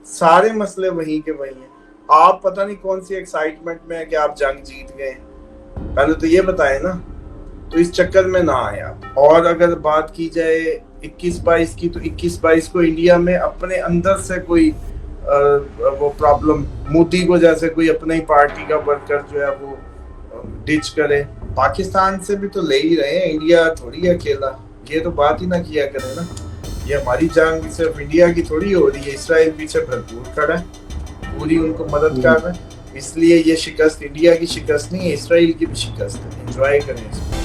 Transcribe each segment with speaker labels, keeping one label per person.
Speaker 1: سارے مسئلے وہیں کے وہیں ہیں. آپ پتہ نہیں کون سی ایکسائٹمنٹ میں ہے کہ آپ جنگ جیت گئے. پہلے تو یہ بتائیں نا. تو اس چکر میں نہ آئے آپ. اور اگر بات کی جائے 21-22 کی، تو 21-22 کو انڈیا میں اپنے اندر سے کوئی وہ پرابلم، مودی کو جیسے کوئی اپنے ہی پارٹی کا ورکر جو ہے وہ ڈچ کرے. پاکستان سے بھی تو لے ہی رہے ہیں، انڈیا تھوڑی ہے اکیلا. یہ تو بات ہی نہ کیا کرے نا. یہ ہماری جنگ صرف انڈیا کی تھوڑی ہو رہی ہے، اسرائیل پیچھے بھرپور کھڑا ہے، پوری ان کو مدد کر رہا ہے. اس لیے یہ شکست انڈیا کی شکست نہیں ہے، اسرائیل کی بھی شکست ہے. انجوائے کریں اس کو.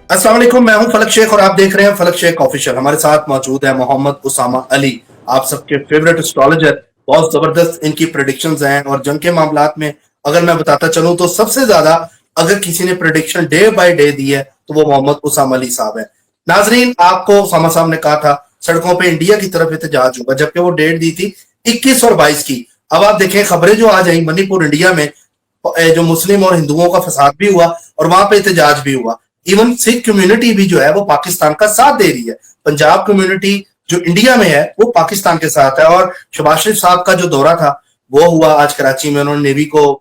Speaker 2: السلام علیکم، میں ہوں فلک شیخ اور آپ دیکھ رہے ہیں فلک شیخ آفیشل. ہمارے ساتھ موجود ہے محمد اسامہ علی، آپ سب کے فیوریٹ اسٹرالوجر. بہت زبردست ان کی پریڈکشنز ہیں، اور جنگ کے معاملات میں اگر میں بتاتا چلوں تو سب سے زیادہ اگر کسی نے پریڈکشن ڈے بائی ڈے دی ہے تو وہ محمد اسامہ علی صاحب ہیں. ناظرین، آپ کو اسامہ صاحب نے کہا تھا سڑکوں پہ انڈیا کی طرف احتجاج ہوگا، جبکہ وہ ڈیٹ دی تھی 21 اور 22 کی. اب آپ دیکھیں خبریں جو آ جائیں، منی پور انڈیا میں جو مسلم اور ہندوؤں کا فساد بھی ہوا اور وہاں پہ احتجاج بھی ہوا. ایون سکھ کمیونٹی بھی جو ہے وہ پاکستان کا ساتھ دے رہی ہے. پنجاب کمیونٹی جو انڈیا میں ہے وہ پاکستان کے ساتھ ہے. اور شہباز شریف صاحب کا جو دورہ تھا وہ ہوا آج کراچی میں. انہوں نے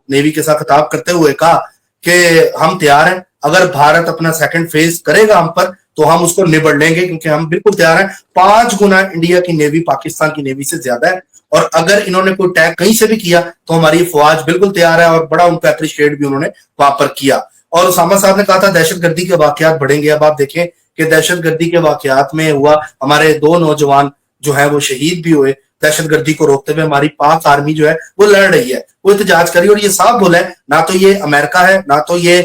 Speaker 2: نیوی کے ساتھ خطاب کرتے ہوئے کہا کہ ہم تیار ہیں، اگر بھارت اپنا سیکنڈ فیز کرے گا ہم پر تو ہم اس کو نبڑ لیں گے، کیونکہ ہم بالکل تیار ہیں. 5 گنا انڈیا کی نیوی پاکستان کی نیوی سے زیادہ ہے، اور اگر انہوں نے کوئی اٹیک کہیں سے بھی کیا تو ہماری فوج بالکل تیار ہے. اور بڑا ان کو اپریشیٹ بھی انہوں نے وہاں پر کیا. اور اسامہ صاحب نے کہا تھا دہشت گردی کے واقعات بڑھیں گے. اب آپ دیکھیں کہ دہشت گردی کے واقعات میں ہوا، ہمارے 2 نوجوان جو ہیں وہ شہید بھی ہوئے. دہشت گردی کو روکتے ہوئے ہماری پاک آرمی جو ہے وہ لڑ رہی ہے، وہ احتجاج کری. اور یہ صاف بولا ہے، نہ تو یہ امریکہ ہے نہ تو یہ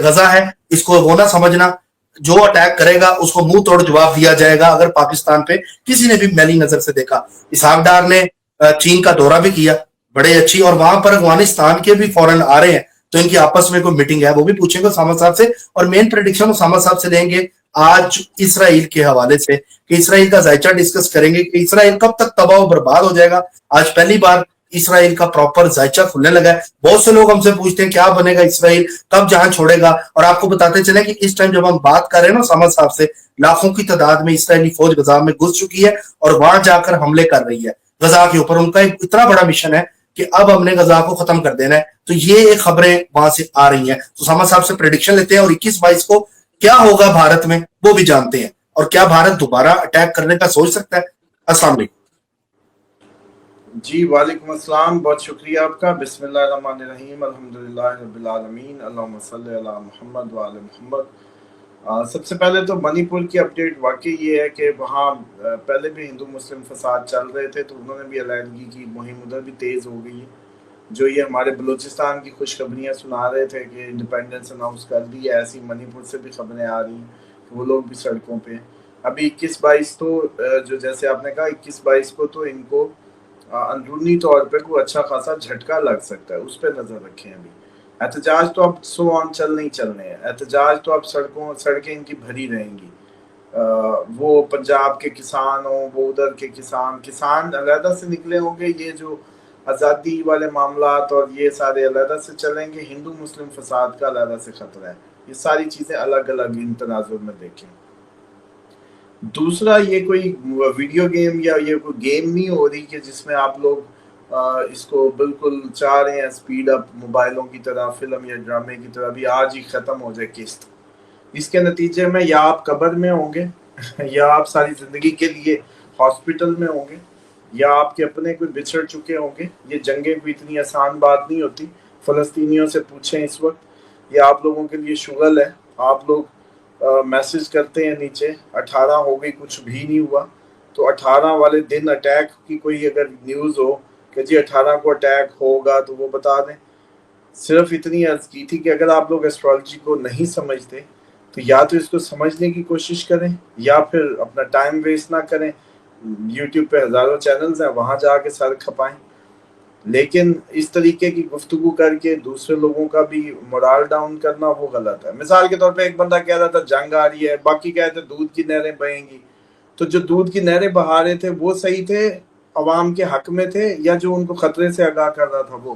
Speaker 2: غزہ ہے. اس کو وہ نہ سمجھنا، جو اٹیک کرے گا اس کو منہ توڑ جواب دیا جائے گا اگر پاکستان پہ کسی نے بھی میلی نظر سے دیکھا. اسحاق ڈار نے چین کا دورہ بھی کیا، بڑے اچھی، اور وہاں پر افغانستان کے بھی فورن آ رہے ہیں، تو ان کی آپس میں کوئی میٹنگ ہے وہ بھی پوچھیں گے اسامہ صاحب سے. اور مین پریڈکشن اسامہ صاحب سے لیں گے آج اسرائیل کے حوالے سے، کہ اسرائیل کا ذائچہ ڈسکس کریں گے کہ اسرائیل کب تک تباہ و برباد ہو جائے گا. آج پہلی بار اسرائیل کا پراپر ذائچہ کھلنے لگا ہے. بہت سے لوگ ہم سے پوچھتے ہیں کیا بنے گا اسرائیل، کب جہاں چھوڑے گا. اور آپ کو بتاتے چلیں کہ اس ٹائم جب ہم بات کر رہے ہیں نا اسامہ صاحب سے، لاکھوں کی تعداد میں اسرائیلی فوج غزہ میں گھس چکی ہے اور وہاں جا کر حملے کر رہی ہے غزہ کے اوپر. ان کا ایک اتنا بڑا مشن ہے کہ اب ہم نے غزہ کو ختم کر دینا ہے. تو یہ ایک خبریں وہاں سے آ رہی ہیں. تو اسامہ صاحب سے پریڈکشن لیتے ہیں، اور 21-22 کو کیا ہوگا بھارت میں وہ بھی جانتے ہیں، اور کیا بھارت دوبارہ اٹیک کرنے کا سوچ سکتا ہے. السلام علیکم.
Speaker 1: جی وعلیکم السلام، بہت شکریہ آپ کا. بسم اللہ الرحمن الرحیم، الحمدللہ رب العالمین، اللہم صلی علی محمد وعلی محمد. سب سے پہلے تو منی پور کی اپڈیٹ واقعی یہ ہے کہ وہاں پہلے بھی ہندو مسلم فساد چل رہے تھے، تو انہوں نے بھی علیحدگی کی مہم ادھر بھی تیز ہو گئی ہے. جو یہ ہمارے بلوچستان کی خوشخبریاں سنا رہے تھے کہ انڈیپینڈنس اناؤنس کر دی ہے، ایسی منی پور سے بھی خبریں آ رہی ہیں کہ وہ لوگ بھی سڑکوں پہ. ابھی 21-22 تو جو جیسے آپ نے کہا 21-22 کو تو ان کو اندرونی طور پہ کوئی اچھا خاصا جھٹکا لگ سکتا ہے، اس پہ نظر رکھیں. ابھی احتجاج تو اب سو آن چل نہیں چلنے ہیں، احتجاج تو اب سڑکیں ان کی بھری رہیں گی. وہ پنجاب کے کسان ہوں، وہ ادھر کے کسان علیحدہ سے نکلے ہوں گے. یہ جو آزادی والے معاملات اور یہ سارے علیحدہ سے چلیں گے. ہندو مسلم فساد کا علیحدہ سے خطرہ ہے. یہ ساری چیزیں الگ الگ ان تناظر میں دیکھیں. دوسرا، یہ کوئی ویڈیو گیم یا یہ کوئی گیم نہیں ہو رہی کہ جس میں آپ لوگ اس کو بالکل چاہ رہے ہیں سپیڈ اپ موبائلوں کی طرح، فلم یا ڈرامے کی طرح بھی آج ہی ختم ہو جائے قسط. اس کے نتیجے میں یا آپ قبر میں ہوں گے یا آپ ساری زندگی کے لیے ہاسپٹل میں ہوں گے، یا آپ کے اپنے کوئی بچھڑ چکے ہوں گے. یہ جنگیں کوئی اتنی آسان بات نہیں ہوتی. فلسطینیوں سے پوچھیں اس وقت، یہ آپ لوگوں کے لیے شغل ہے. آپ لوگ میسج کرتے ہیں نیچے 18 ہو گئی، کچھ بھی نہیں ہوا. تو 18 والے دن اٹیک کی کوئی اگر نیوز ہو کہ جی 18 کو اٹیک ہوگا تو وہ بتا دیں. صرف اتنی عرض کی تھی کہ اگر آپ لوگ ایسٹرالوجی کو نہیں سمجھتے تو یا تو اس کو سمجھنے کی کوشش کریں یا پھر اپنا ٹائم ویسٹ نہ کریں. یوٹیوب پہ ہزاروں چینلز ہیں، وہاں جا کے سر کھپائیں. لیکن اس طریقے کی گفتگو کر کے دوسرے لوگوں کا بھی مورال ڈاؤن کرنا وہ غلط ہے. مثال کے طور پہ ایک بندہ کہہ رہا تھا جنگ آ رہی ہے، باقی کہتے دودھ کی نہریں بہیں گی. تو جو دودھ کی نہریں بہا رہے تھے وہ صحیح تھے، عوام کے حق میں تھے، یا جو ان کو خطرے سے آگاہ کر رہا تھا وہ؟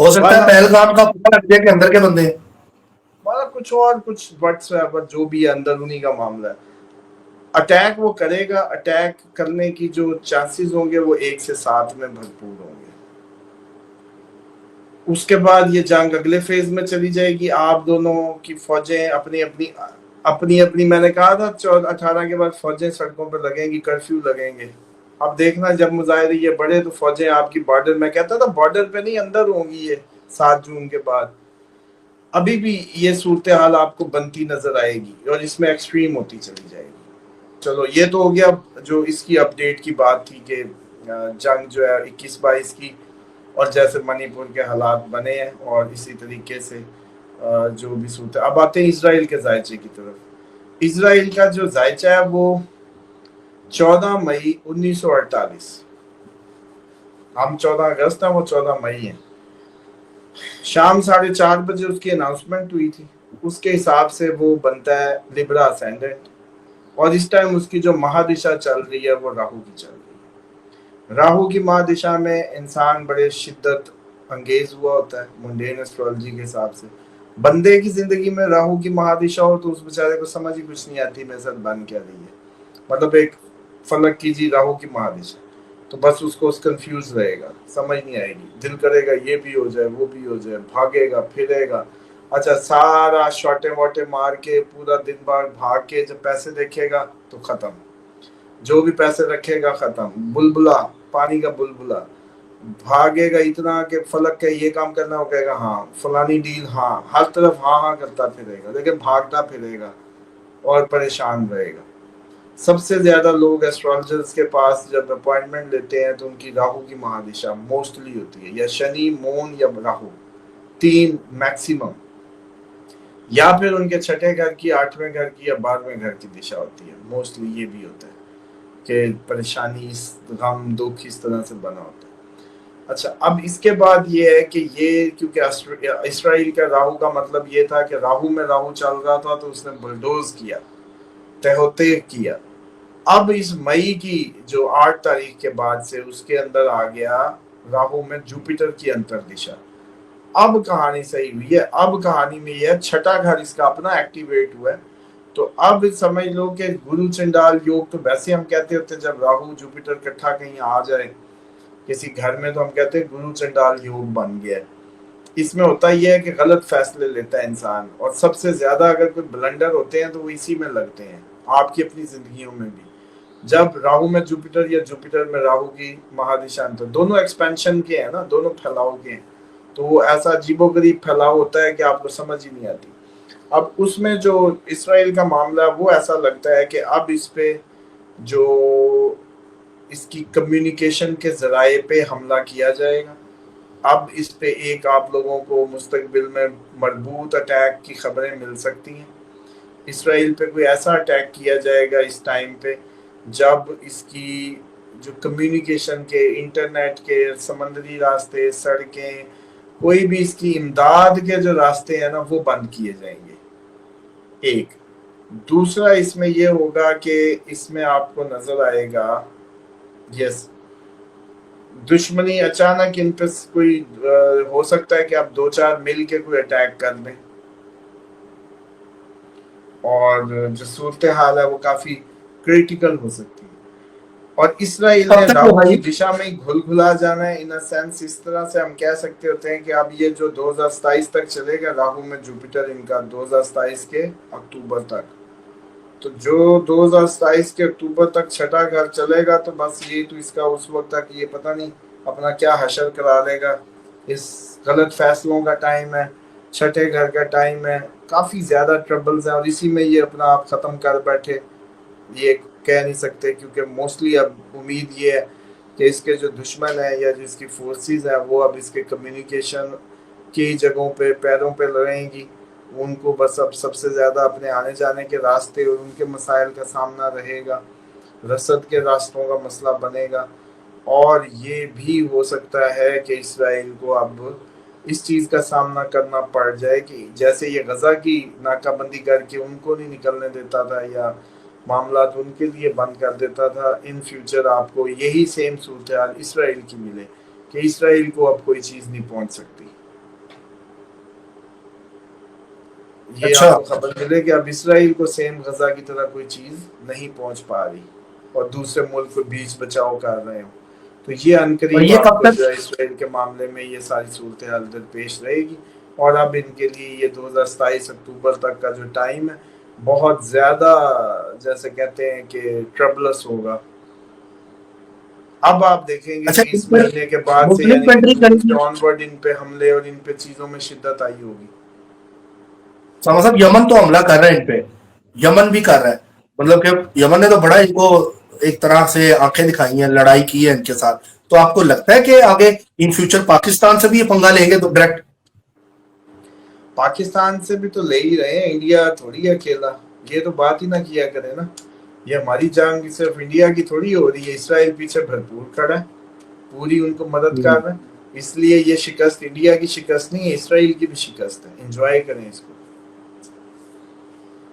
Speaker 2: ہو سکتا ہے
Speaker 1: والا
Speaker 2: پہلگام کا پتہ لگ جائے کہ اندر کے بندے ہیں.
Speaker 1: والا کچھ اور کچھ وٹس ایور جو بھی ہے اندرونی کا معاملہ ہے. اٹیک وہ کرے گا, اٹیک کرنے کی جو چانسز ہوں گے وہ 1 سے 7 میں بھرپور ہوں گے. اس کے بعد یہ جنگ اگلے فیز میں چلی جائے گی. آپ دونوں کی فوجیں اپنی میں نے کہا تھا 18 کے بعد فوجیں سڑکوں پہ لگیں گی, کرفیو لگیں گے. اب دیکھنا جب مظاہرے یہ بڑھے تو فوجیں آپ کی بارڈر, میں کہتا تھا بارڈر پہ نہیں اندر ہوں گی یہ 7 جون کے بعد. ابھی بھی یہ صورتحال آپ کو بنتی نظر آئے گی اور اس میں ایکسٹریم ہوتی چلی جائے گی. چلو یہ تو ہو گیا جو اس کی اپڈیٹ کی بات تھی کہ جنگ جو ہے 21-22 کی, اور جیسے منی پور کے حالات بنے ہیں اور اسی طریقے سے جو بھی صورت. اب آتے ہیں اسرائیل کے ذائچے کی طرف. اسرائیل کا جو ذائچہ ہے وہ 14 مئی 1948, ہم 14 اگست ہیں, وہ 14 مئی ہیں. شام 4:30 بجے اس کی اناؤنسمنٹ ہوئی تھی. اس کے حساب سے وہ بنتا ہے لبرا اسینڈنٹ, اور اس ٹائم اس کی جو مہادشا چل رہی ہے وہ راہو کی چل رہی ہے. راہو کی مہادشا میں انسان بڑے شدت انگیز ہوا ہوتا ہے منڈین ایسٹرولوجی کے حساب سے. بندے کی زندگی میں راہو کی مہادشا ہو تو اس بیچارے کو سمجھ ہی کچھ نہیں آتی میرے ساتھ بن کیا رہی ہے. مطلب ایک فلک کیجیے راہو کی مہادشا, تو بس اس کو کنفیوز رہے گا, سمجھ نہیں آئے گی, دل کرے گا یہ بھی ہو جائے وہ بھی ہو جائے, بھاگے گا پھرے گا. اچھا سارا شاٹے واٹے مار کے پورا دن بھر بھاگ کے جب پیسے دیکھے گا تو ختم, جو بھی پیسے رکھے گا ختم. بلبلا, پانی کا بلبلا, بھاگے گا اتنا کہ فلک کہ یہ کام کرنا ہو کہے گا ہاں, فلانی ڈیل ہاں, ہر طرف ہاں ہاں کرتا پھرے گا, لیکن بھاگتا پھرے گا اور پریشان رہے گا. سب سے زیادہ لوگ ایسٹرولوجرز کے پاس جب اپوائنٹمنٹ لیتے ہیں تو ان کی راہو کی مہادشا موسٹلی ہوتی ہے یا شنی مون یا راہو, 3 میکسیمم, یا پھر ان کے 6 گھر کی 8ویں گھر کی یا 12ویں گھر کی دشا ہوتی ہے. موسٹلی یہ بھی ہوتا ہے کہ پریشانی غم دکھ اس طرح سے بنا ہوتا ہے. اچھا اب اس کے بعد یہ ہے کہ یہ کیونکہ اسرائیل کا راہو کا مطلب یہ تھا کہ راہو میں راہو چل رہا تھا تو اس نے بلڈوز کیا, تہوتے کیا. اب اس مئی کی جو 8 تاریخ کے بعد سے اس کے اندر آ گیا راہو میں جوپیٹر کی انتر دشا. اب کہانی صحیح ہوئی ہے. اب کہانی میں یہ ہے 6 گھر اس کا اپنا ایکٹیویٹ ہوا ہے. تو اب سمجھ لو کہ گرو چنڈال یوگ تو ویسے ہم کہتے ہوتے جب راہو جوپیٹر کٹھا کہیں آ جائے کسی گھر میں تو ہم کہتے ہیں گرو چنڈال یوگ بن گیا ہے. اس میں ہوتا یہ ہے کہ غلط فیصلے لیتا ہے انسان, اور سب سے زیادہ اگر کوئی بلنڈر ہوتے ہیں تو وہ اسی میں لگتے ہیں آپ کی اپنی زندگیوں میں بھی. جب راہو میں جوپیٹر یا جوپیٹر میں راہو کی مہادشا, تو دونوں ایکسپینشن کے ہیں نا, دونوں پھیلاؤ کے ہیں, تو وہ ایسا عجیب و غریب پھیلاؤ ہوتا ہے کہ آپ کو سمجھ ہی نہیں آتی. اب اس میں جو اسرائیل کا معاملہ ہے وہ ایسا لگتا ہے کہ اب اس پہ جو اس کی کمیونیکیشن کے ذرائع پہ حملہ کیا جائے گا. اب اس پہ ایک آپ لوگوں کو مستقبل میں مربوط اٹیک کی خبریں مل سکتی ہیں. اسرائیل پہ کوئی ایسا اٹیک کیا جائے گا اس ٹائم پہ جب اس کی جو کمیونیکیشن کے, انٹرنیٹ کے, سمندری راستے, سڑکیں, کوئی بھی اس کی امداد کے جو راستے ہیں نا وہ بند کیے جائیں گے. ایک دوسرا اس میں یہ ہوگا کہ اس میں آپ کو نظر آئے گا یس دشمنی اچانک ان پہ کوئی ہو سکتا ہے کہ آپ 2-4 مل کے کوئی اٹیک کر لیں, اور جو صورتحال ہے وہ کافی کریٹیکل ہو سکتی ہے. اور اسرائیل نے
Speaker 2: کب تک
Speaker 1: راہو
Speaker 2: بھائی؟
Speaker 1: کی دشا میں گھل گھلا جانا ہے ان سینس. اس طرح سے ہم کہہ سکتے ہوتے ہیں کہ اب یہ جو 2027 تک چلے گا راہو میں جوپیٹر ان کا 2027 کے اکتوبر تک, تو جو 2027 کے اکتوبر تک 6 گھر چلے گا تو بس یہ تو اس کا اس وقت تک یہ پتہ نہیں اپنا کیا حشر کرا لے گا. اس غلط فیصلوں کا ٹائم ہے, 6 گھر کا ٹائم ہے, کافی زیادہ ٹربلز ہیں, اور اسی میں یہ اپنا آپ ختم کر بیٹھے یہ کہہ نہیں سکتے, کیونکہ موسٹلی اب امید یہ ہے کہ اس کے جو دشمن ہیں یا جس کی فورسز ہیں وہ اب اس کے کمیونیکیشن کی جگہوں پہ پیروں پہ لڑیں گی. ان کو بس اب سب سے زیادہ اپنے آنے جانے کے راستے اور ان کے مسائل کا سامنا رہے گا, رسد کے راستوں کا مسئلہ بنے گا. اور یہ بھی ہو سکتا ہے کہ اسرائیل کو اب اس چیز کا سامنا کرنا پڑ جائے کہ جیسے یہ غزہ کی ناکہ بندی کر کے ان کو نہیں نکلنے دیتا تھا یا معاملات ان کے لیے بند کر دیتا تھا, ان فیوچر آپ کو یہی سیم صورتحال اسرائیل کی ملے کہ اسرائیل کو اب کوئی چیز نہیں پہنچ سکتی. یہ
Speaker 2: اچھا.
Speaker 1: آپ کو خبر ملے کہ اب اسرائیل کو سیم غزہ کی طرح کوئی چیز نہیں پہنچ پا رہی اور دوسرے ملک کو بیچ بچاؤ کر رہے ہوں. تو یہ
Speaker 2: اور
Speaker 1: عنقریب
Speaker 2: یہ
Speaker 1: آپ
Speaker 2: کب
Speaker 1: کو
Speaker 2: تک
Speaker 1: جو ہے اسرائیل کے معاملے میں یہ ساری صورتحال پیش رہے گی. اور اب ان کے لیے یہ 2027 اکتوبر تک کا جو ٹائم ہے بہت زیادہ جیسے کہتے ہیں کہ ٹربلس ہوگا. اب آپ دیکھیں گے
Speaker 2: اچھا
Speaker 1: کہ
Speaker 2: اس
Speaker 1: اس
Speaker 2: پر
Speaker 1: مہینے کے بعد سے
Speaker 2: مسلم
Speaker 1: یعنی کہ
Speaker 2: کنٹری
Speaker 1: جون
Speaker 2: کریں
Speaker 1: سے
Speaker 2: گے
Speaker 1: آن ورڈ ان پہ حملے اور ان پہ چیزوں میں شدت آئی ہوگی.
Speaker 2: سما صاحب؟ یمن تو حملہ کر رہا ہے ان پہ، یمن بھی کر رہا ہے، مطلب کہ یمن نے تو بڑا ان کو ایک طرح سے آنکھیں دکھائی ہیں، لڑائی کی ہے ان کے ساتھ. تو آپ کو لگتا ہے کہ آگے ان فیوچر پاکستان سے بھی یہ پنگا لیں گے تو ڈائریکٹ؟
Speaker 1: پاکستان سے بھی تو لے ہی رہے ہیں، انڈیا تھوڑی ہے اکیلا. یہ تو بات ہی نہ کیا کرے نا. یہ ہماری جنگ صرف انڈیا کی تھوڑی ہو رہی ہے، اسرائیل پیچھے بھرپور کھڑا ہے، پوری ان کو مدد کر رہا ہے. اس لیے یہ شکست انڈیا کی شکست نہیں ہے، اسرائیل کی بھی شکست ہے. انجوائے کریں اس کو.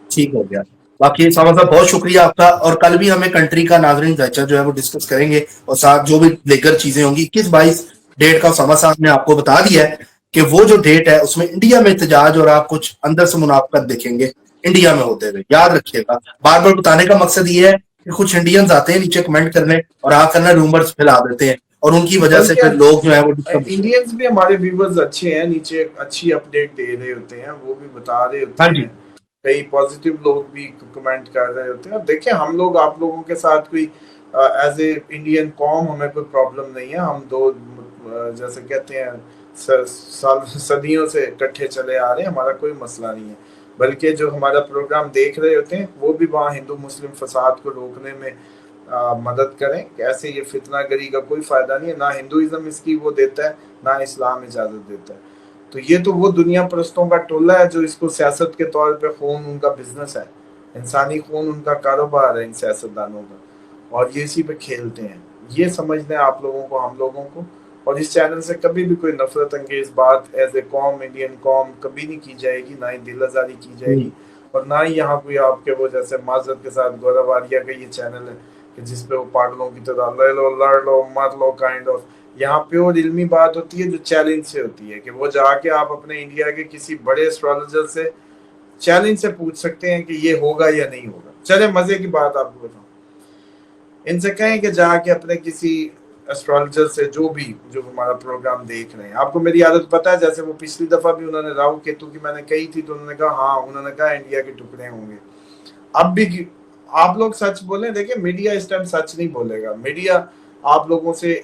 Speaker 2: ٹھیک ہو گیا. باقی سما صاحب بہت شکریہ آپ کا، اور کل بھی ہمیں کنٹری کا ناظرین ذائچہ جو ہے وہ ڈسکس کریں گے، اور ساتھ جو بھی لیگر چیزیں ہوں گی. 21-22 ڈیٹ کا سما صاحب نے آپ کو بتا دیا ہے کہ وہ جو ڈیٹ ہے اس میں انڈیا میں احتجاج اور آپ کچھ اندر سے منافقت دیکھیں گے انڈیا میں ہوتے ہوئے. یاد رکھیے گا، بار بار بتانے کا مقصد یہ ہے کہ کچھ انڈینز آتے ہیں نیچے کمنٹ کرنے اور آ کرنا رومرز پھیلا دیتے ہیں، اور ان کی وجہ سے
Speaker 1: بلکہ
Speaker 2: پھر لوگ جو ہے وہ ڈسٹرب ہوتے ہیں.
Speaker 1: انڈینز بھی ہمارے ویورز اچھے ہیں، نیچے اچھی اپ ڈیٹ دے رہے ہوتے ہیں، وہ بھی بتا رہے
Speaker 2: ہاں
Speaker 1: ہوتے
Speaker 2: جی.
Speaker 1: ہیں. کئی پازیٹیو لوگ بھی کمنٹ کر رہے ہوتے ہیں. اب دیکھیں ہم لوگ آپ لوگوں کے ساتھ کوئی ایز اے انڈین قوم ہمیں کوئی پرابلم نہیں ہے. ہم دو جیسے کہتے ہیں صدیوں سے اکٹھے چلے آ رہے ہیں، ہمارا کوئی مسئلہ نہیں ہے. بلکہ جو ہمارا پروگرام دیکھ رہے ہوتے ہیں وہ بھی وہاں ہندو مسلم فساد کو روکنے میں مدد کریں. ایسے یہ فتنہ گری کا کوئی فائدہ نہیں ہے، نہ ہندوازم اس کی وہ دیتا ہے نہ اسلام اجازت دیتا ہے. تو یہ تو وہ دنیا پرستوں کا ٹولہ ہے جو اس کو سیاست کے طور پہ خون ان کا بزنس ہے، انسانی خون ان کا کاروبار ہے ان سیاستدانوں کا، اور یہ اسی پہ کھیلتے ہیں. یہ سمجھ لیں آپ لوگوں کو، ہم لوگوں کو. اور اس چینل سے کبھی بھی کوئی نفرت انگیز بات ایز اے قوم، انڈین قوم کبھی نہیں کی جائے گی، نہ ہی دل آزاری کی جائے گی. اور نہ ہی یہاں کوئی آپ کے وہ جیسے معذرت کے ساتھ گورو آریہ کا یہ چینل ہے کہ جس پہ وہ پاگلوں کی طرح لے لو لڑ لو مر لو کائنڈ آف. یہاں پیور علمی بات ہوتی ہے جو چیلنج سے ہوتی ہے، کہ وہ جا کے آپ اپنے انڈیا کے کسی بڑے ایسٹرولوجر سے چیلنج سے پوچھ سکتے ہیں کہ یہ ہوگا یا نہیں ہوگا. چلے مزے کی بات آپ کو بتاؤں، ان سے کہیں کہ جا کے اپنے کسی ایسٹرولوجر سے جو ہمارا پروگرام دیکھ رہے ہیں. آپ کو میری عادت پتہ ہے، جیسے وہ پچھلی دفعہ بھی انہوں نے راہو کیتو کی میں نے کہی تھی تو انہوں نے کہا ہاں، انہوں نے کہا انڈیا کے ٹکڑے ہوں گے. اب بھی آپ لوگ سچ بولیں. دیکھیں میڈیا اس ٹائم سچ نہیں بولے گا. میڈیا آپ لوگوں سے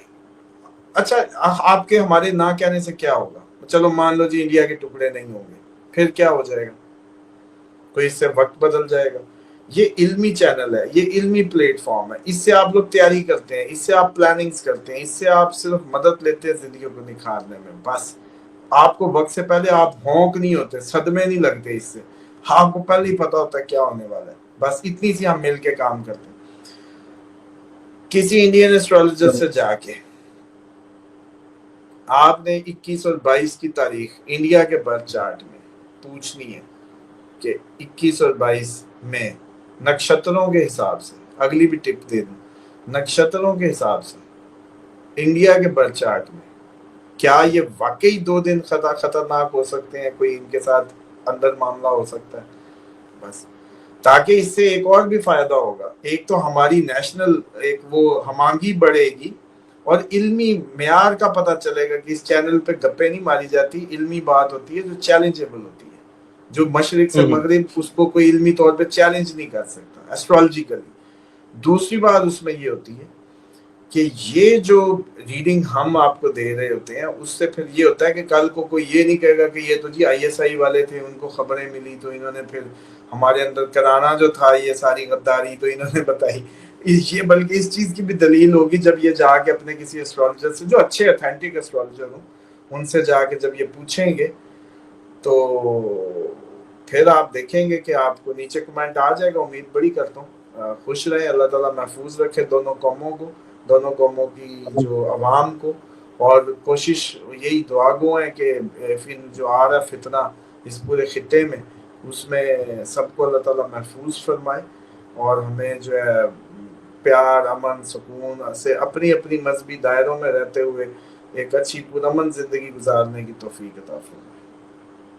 Speaker 1: اچھا آپ کے ہمارے نہ کہنے سے کیا ہوگا؟ چلو مان لو جی انڈیا کے ٹکڑے نہیں ہوں گے، پھر کیا ہو جائے گا؟ کوئی اس سے وقت بدل جائے گا؟ یہ علمی چینل ہے، یہ علمی پلیٹ فارم ہے. اس سے آپ لوگ تیاری کرتے ہیں، اس سے آپ پلاننگز کرتے ہیں، اس سے آپ صرف مدد لیتے ہیں زندگی کو نکھارنے میں. بس آپ کو وقت سے پہلے آپ ہونک نہیں ہوتے، صدمے نہیں لگتے. اس سے آپ کو پہلے ہی پتا ہوتا ہے کیا ہونے والا ہے. بس اتنی سی ہم مل کے کام کرتے ہیں. کسی انڈین ایسٹرولوجر سے جا کے آپ نے 21 اور 22 کی تاریخ انڈیا کے برتھ چارٹ میں پوچھنی ہے کہ 21 اور 22 میں نکشتروں کے حساب سے، اگلی بھی ٹپ دے دوں، نکشتروں کے حساب سے انڈیا کے برتھ چارٹ میں کیا یہ واقعی 2 دن خطرناک ہو سکتے ہیں، کوئی ان کے ساتھ اندر معاملہ ہو سکتا ہے. بس تاکہ اس سے ایک اور بھی فائدہ ہوگا. ایک تو ہماری نیشنل ایک وہ ہمانگی بڑھے گی، اور علمی معیار کا پتہ چلے گا کہ اس چینل پہ گپے نہیں ماری جاتی، علمی بات ہوتی ہے جو چیلنجیبل ہوتی ہے، جو مشرق سے مغرب اس کو کوئی علمی طور پہ چیلنج نہیں کر سکتا ایسٹرولوجیکلی. دوسری بات اس میں یہ ہوتی ہے کہ یہ جو ریڈنگ ہم آپ کو دے رہے ہوتے ہیں اس سے پھر یہ ہوتا ہے کہ کل کو کوئی یہ نہیں کہے گا کہ یہ تو جی آئی ایس آئی والے تھے، ان کو خبریں ملی تو انہوں نے پھر ہمارے اندر کرانا جو تھا یہ ساری غداری تو انہوں نے بتائی. یہ بلکہ اس چیز کی بھی دلیل ہوگی جب یہ جا کے اپنے کسی ایسٹرولوجر سے جو اچھے اتھینٹک ایسٹرولوجر ہوں ان سے جا کے جب یہ پوچھیں گے تو پھر آپ دیکھیں گے کہ آپ کو نیچے کمنٹ آ جائے گا. امید بڑی کرتا ہوں. خوش رہیں، اللہ تعالیٰ محفوظ رکھے دونوں قوموں کو، دونوں قوموں کی جو عوام کو. اور کوشش یہی دعا گو ہے کہ جو آ رہا فتنہ اس پورے خطے میں، اس میں سب کو اللہ تعالیٰ محفوظ فرمائے، اور ہمیں جو ہے پیار، امن، سکون سے اپنی اپنی مذہبی دائروں میں رہتے ہوئے ایک اچھی پرامن زندگی گزارنے کی توفیق عطا فرمائے.